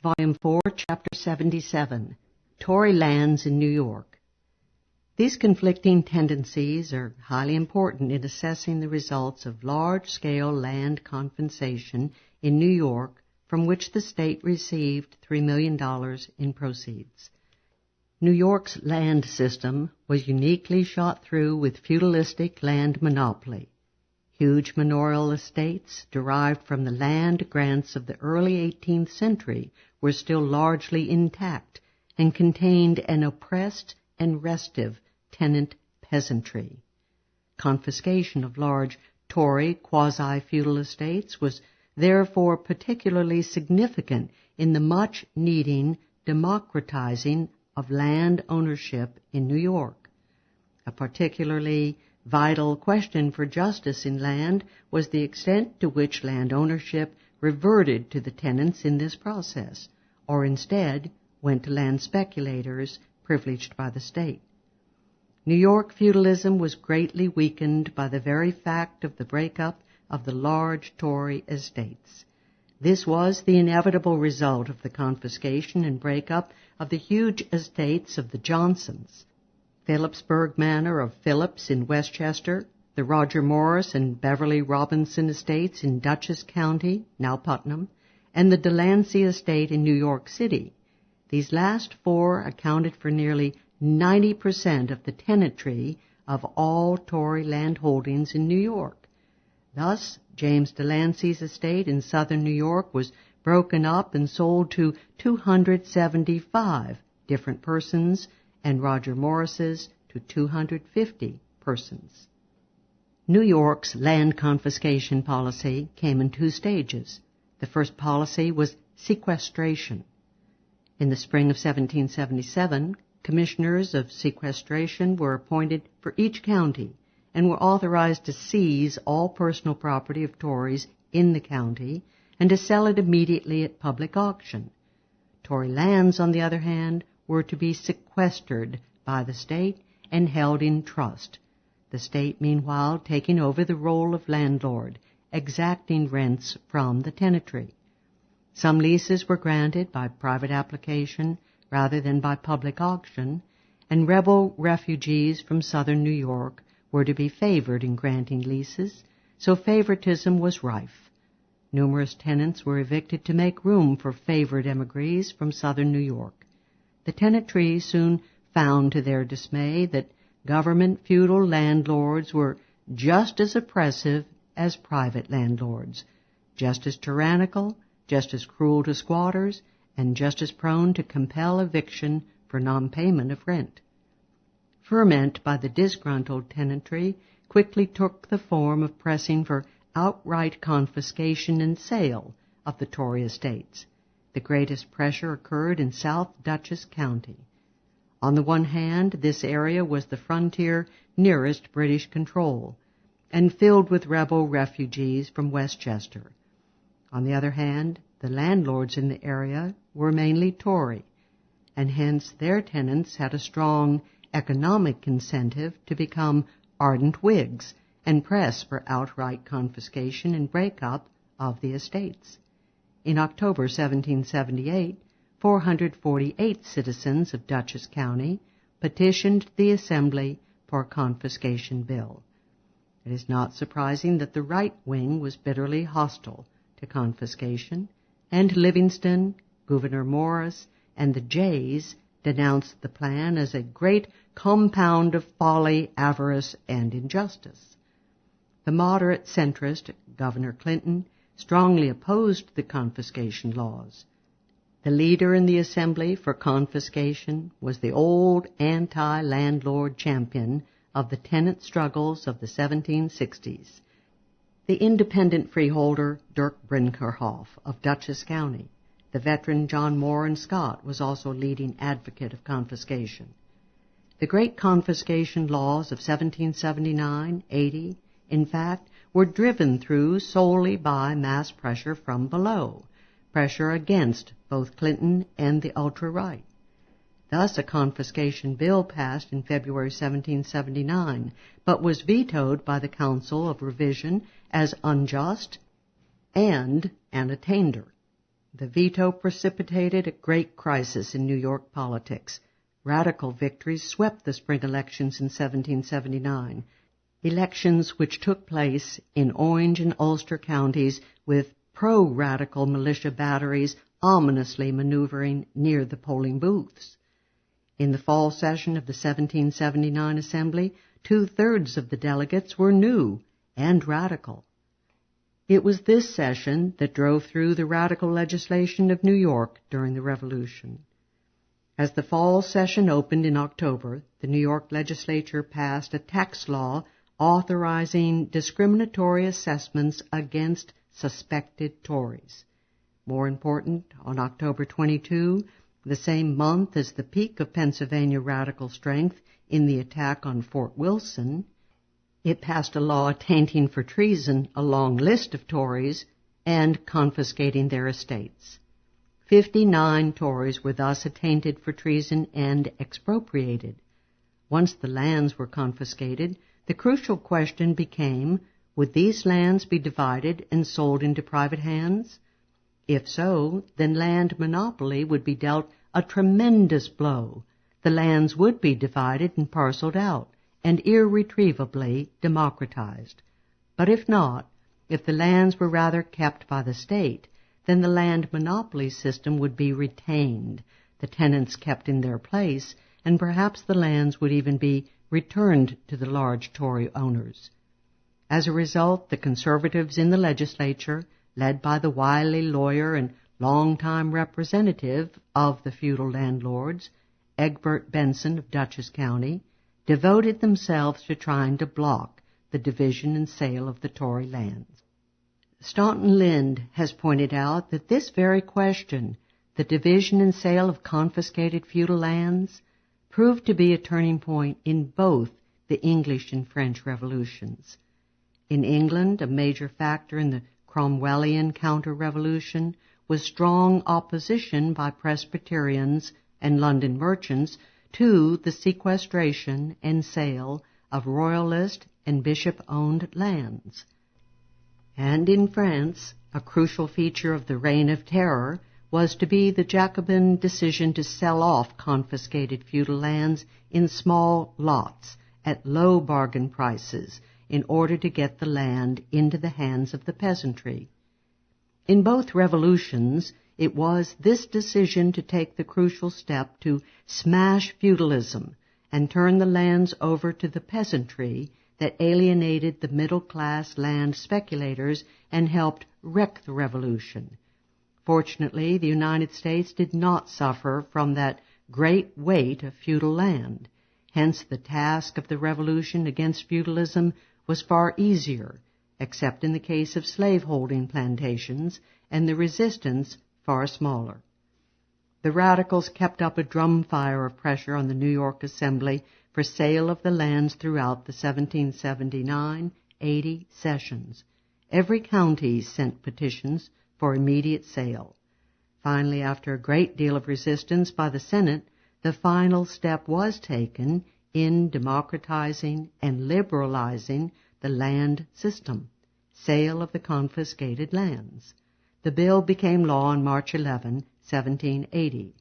Volume 4, Chapter 77, Tory Lands in New York. These conflicting tendencies are highly important in assessing the results of large-scale land confiscation in New York, from which the state received $3 million in proceeds. New York's land system was uniquely shot through with feudalistic land monopoly. Huge manorial estates derived from the land grants of the early 18th century were still largely intact and contained an oppressed and restive tenant peasantry. Confiscation of large Tory quasi-feudal estates was therefore particularly significant in the much-needing democratizing of land ownership in New York. A particularly vital question for justice in land was the extent to which land ownership reverted to the tenants in this process, or instead went to land speculators privileged by the state. New York feudalism was greatly weakened by the very fact of the breakup of the large Tory estates. This was the inevitable result of the confiscation and breakup of the huge estates of the Johnsons, Phillipsburg Manor of Phillips in Westchester, the Roger Morris and Beverly Robinson estates in Dutchess County, now Putnam, and the Delancey estate in New York City. These last four accounted for nearly 90% of the tenantry of all Tory land holdings in New York. Thus, James Delancey's estate in southern New York was broken up and sold to 275 different persons, and Roger Morris's to 250 persons. New York's land confiscation policy came in two stages. The first policy was sequestration. In the spring of 1777, commissioners of sequestration were appointed for each county and were authorized to seize all personal property of Tories in the county and to sell it immediately at public auction. Tory lands, on the other hand, were to be sequestered by the state and held in trust, the state meanwhile taking over the role of landlord, exacting rents from the tenantry. Some leases were granted by private application rather than by public auction, and rebel refugees from southern New York were to be favored in granting leases, so favoritism was rife. Numerous tenants were evicted to make room for favored emigres from southern New York. The tenantry soon found to their dismay that government feudal landlords were just as oppressive as private landlords, just as tyrannical, just as cruel to squatters, and just as prone to compel eviction for non-payment of rent. Ferment by the disgruntled tenantry quickly took the form of pressing for outright confiscation and sale of the Tory estates. The greatest pressure occurred in South Dutchess County. On the one hand, this area was the frontier nearest British control and filled with rebel refugees from Westchester. On the other hand, the landlords in the area were mainly Tory, and hence their tenants had a strong economic incentive to become ardent Whigs and press for outright confiscation and breakup of the estates. In October 1778, 448 citizens of Dutchess County petitioned the Assembly for a confiscation bill. It is not surprising that the right wing was bitterly hostile to confiscation, and Livingston, Gouverneur Morris, and the Jays denounced the plan as a great compound of folly, avarice, and injustice. The moderate centrist, Governor Clinton, strongly opposed the confiscation laws. The leader in the Assembly for confiscation was the old anti-landlord champion of the tenant struggles of the 1760s, the independent freeholder Dirk Brinkerhoff of Dutchess County. The veteran John Moore Scott was also a leading advocate of confiscation. The great confiscation laws of 1779-80, in fact, were driven through solely by mass pressure from below, pressure against both Clinton and the ultra-right. Thus, a confiscation bill passed in February 1779, but was vetoed by the Council of Revision as unjust and an attainder. The veto precipitated a great crisis in New York politics. Radical victories swept the spring elections in 1779, elections which took place in Orange and Ulster counties with pro-radical militia batteries ominously maneuvering near the polling booths. In the fall session of the 1779 Assembly, 2/3 of the delegates were new and radical. It was this session that drove through the radical legislation of New York during the Revolution. As the fall session opened in October, the New York legislature passed a tax law authorizing discriminatory assessments against suspected Tories. More important, on October 22, the same month as the peak of Pennsylvania radical strength in the attack on Fort Wilson, it passed a law attainting for treason a long list of Tories and confiscating their estates. 59 Tories were thus attainted for treason and expropriated. Once the lands were confiscated, the crucial question became, would these lands be divided and sold into private hands? If so, then land monopoly would be dealt a tremendous blow. The lands would be divided and parceled out and irretrievably democratized. But if not, if the lands were rather kept by the state, then the land monopoly system would be retained, the tenants kept in their place, and perhaps the lands would even be returned to the large Tory owners. As a result, the conservatives in the legislature, led by the wily lawyer and longtime representative of the feudal landlords, Egbert Benson of Dutchess County, devoted themselves to trying to block the division and sale of the Tory lands. Staunton Lind has pointed out that this very question, the division and sale of confiscated feudal lands, proved to be a turning point in both the English and French revolutions. In England, a major factor in the Cromwellian counter-revolution was strong opposition by Presbyterians and London merchants to the sequestration and sale of royalist and bishop-owned lands. And in France, a crucial feature of the Reign of Terror was to be the Jacobin decision to sell off confiscated feudal lands in small lots at low bargain prices in order to get the land into the hands of the peasantry. In both revolutions, it was this decision to take the crucial step to smash feudalism and turn the lands over to the peasantry that alienated the middle-class land speculators and helped wreck the revolution. Fortunately, the United States did not suffer from that great weight of feudal land. Hence, the task of the revolution against feudalism was far easier, except in the case of slaveholding plantations, and the resistance far smaller. The radicals kept up a drumfire of pressure on the New York Assembly for sale of the lands throughout the 1779-80 sessions. Every county sent petitions for immediate sale. Finally, after a great deal of resistance by the Senate, the final step was taken in democratizing and liberalizing the land system, sale of the confiscated lands. The bill became law on March 11, 1780.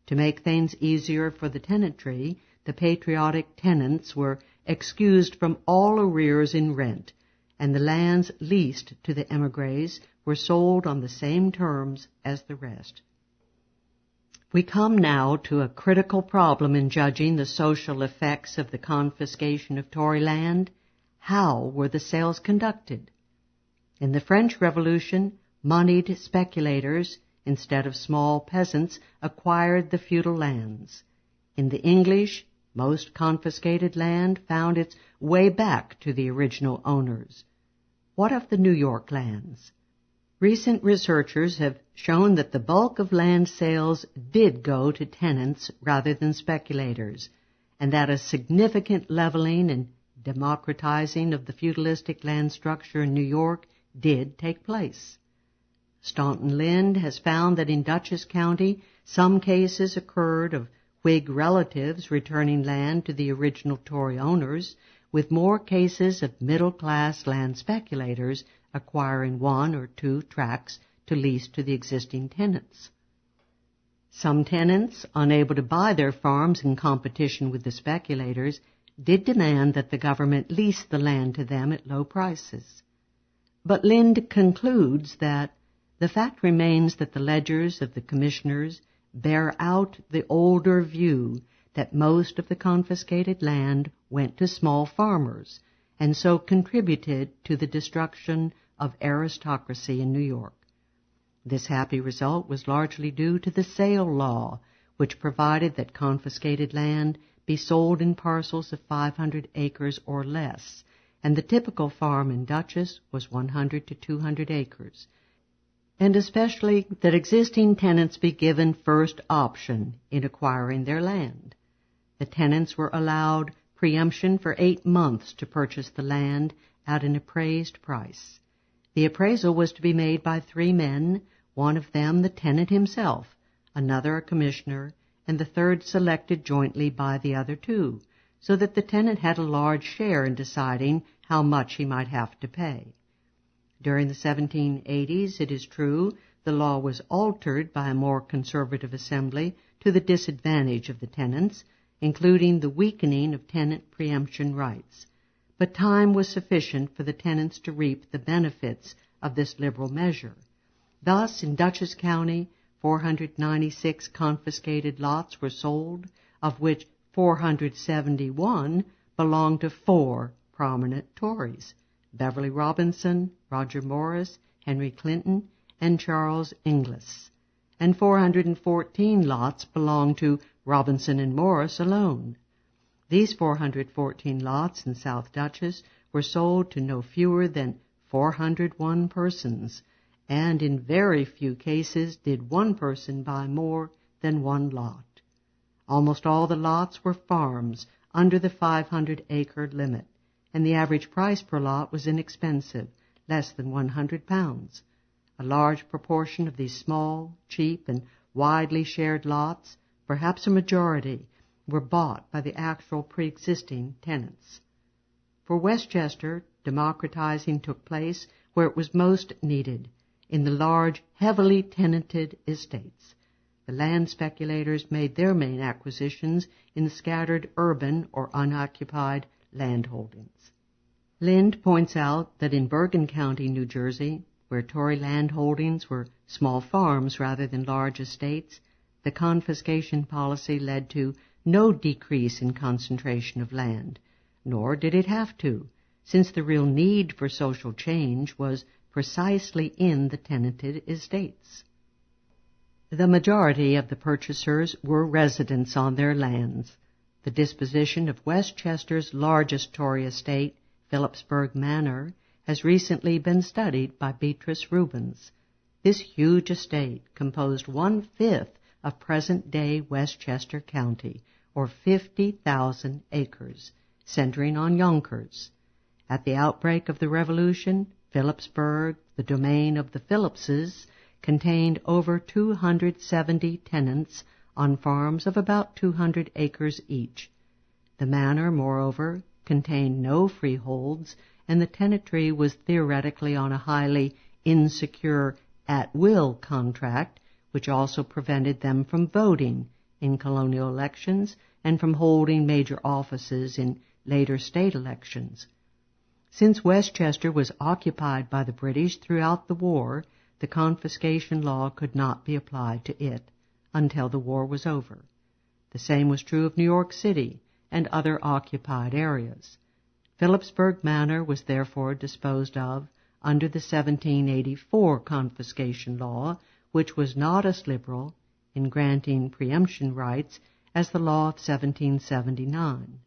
To make things easier for the tenantry, the patriotic tenants were excused from all arrears in rent, and the lands leased to the émigrés were sold on the same terms as the rest. We come now to a critical problem in judging the social effects of the confiscation of Tory land. How were the sales conducted? In the French Revolution, moneyed speculators, instead of small peasants, acquired the feudal lands. In the English, most confiscated land found its way back to the original owners. What of the New York lands? Recent researchers have shown that the bulk of land sales did go to tenants rather than speculators, and that a significant leveling and democratizing of the feudalistic land structure in New York did take place. Staunton Lind has found that in Dutchess County, some cases occurred of Whig relatives returning land to the original Tory owners, with more cases of middle-class land speculators acquiring one or two tracts to lease to the existing tenants. Some tenants, unable to buy their farms in competition with the speculators, did demand that the government lease the land to them at low prices. But Lind concludes that the fact remains that the ledgers of the commissioners bear out the older view that most of the confiscated land went to small farmers and so contributed to the destruction of aristocracy in New York. This happy result was largely due to the sale law, which provided that confiscated land be sold in parcels of 500 acres or less, and the typical farm in Dutchess was 100 to 200 acres, and especially that existing tenants be given first option in acquiring their land. The tenants were allowed preemption for 8 months to purchase the land at an appraised price. The appraisal was to be made by 3 men, one of them the tenant himself, another a commissioner, and the third selected jointly by the other 2, so that the tenant had a large share in deciding how much he might have to pay. During the 1780s, it is true, the law was altered by a more conservative assembly to the disadvantage of the tenants, including the weakening of tenant preemption rights. But time was sufficient for the tenants to reap the benefits of this liberal measure. Thus, in Dutchess County, 496 confiscated lots were sold, of which 471 belonged to 4 prominent Tories: Beverly Robinson, Roger Morris, Henry Clinton, and Charles Inglis, and 414 lots belonged to Robinson and Morris alone. These 414 lots in South Dutchess were sold to no fewer than 401 persons, and in very few cases did one person buy more than 1 lot. Almost all the lots were farms under the 500-acre limit, and the average price per lot was inexpensive, less than £100. A large proportion of these small, cheap, and widely shared lots, perhaps a majority, were bought by the actual pre-existing tenants. For Westchester, democratizing took place where it was most needed, in the large, heavily tenanted estates. The land speculators made their main acquisitions in the scattered urban or unoccupied landholdings. Lind points out that in Bergen County, New Jersey, where Tory landholdings were small farms rather than large estates, the confiscation policy led to no decrease in concentration of land, nor did it have to, since the real need for social change was precisely in the tenanted estates. The majority of the purchasers were residents on their lands. The disposition of Westchester's largest Tory estate, Phillipsburg Manor, has recently been studied by Beatrice Rubens. This huge estate composed 1/5 of present-day Westchester County, or 50,000 acres, centering on Yonkers. At the outbreak of the Revolution, Phillipsburg, the domain of the Phillipses, contained over 270 tenants on farms of about 200 acres each. The manor, moreover, contained no freeholds, and the tenantry was theoretically on a highly insecure at-will contract, which also prevented them from voting in colonial elections and from holding major offices in later state elections. Since Westchester was occupied by the British throughout the war, the confiscation law could not be applied to it until the war was over. The same was true of New York City and other occupied areas. Phillipsburg Manor was therefore disposed of under the 1784 confiscation law, which was not as liberal in granting preemption rights as the law of 1779.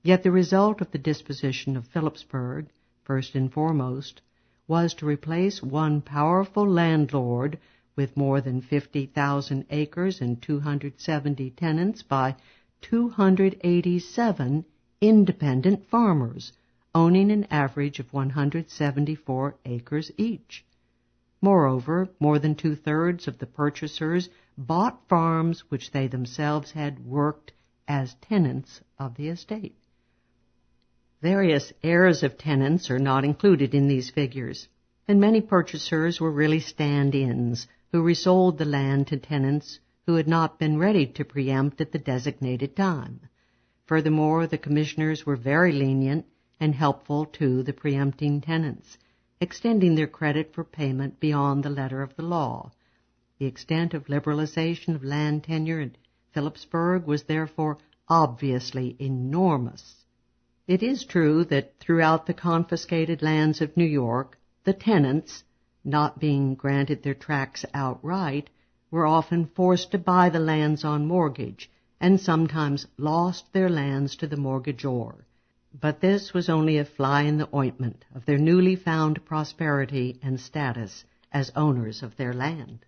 Yet the result of the disposition of Phillipsburg, first and foremost, was to replace one powerful landlord with more than 50,000 acres and 270 tenants by 287 independent farmers, owning an average of 174 acres each. Moreover, more than 2/3 of the purchasers bought farms which they themselves had worked as tenants of the estate. Various heirs of tenants are not included in these figures. and many purchasers were really stand-ins who resold the land to tenants who had not been ready to preempt at the designated time. Furthermore, the commissioners were very lenient and helpful to the preempting tenants, extending their credit for payment beyond the letter of the law. The extent of liberalization of land tenure at Phillipsburg was therefore obviously enormous. It is true that throughout the confiscated lands of New York, the tenants, not being granted their tracts outright, were often forced to buy the lands on mortgage, and sometimes lost their lands to the mortgagor. But this was only a fly in the ointment of their newly found prosperity and status as owners of their land.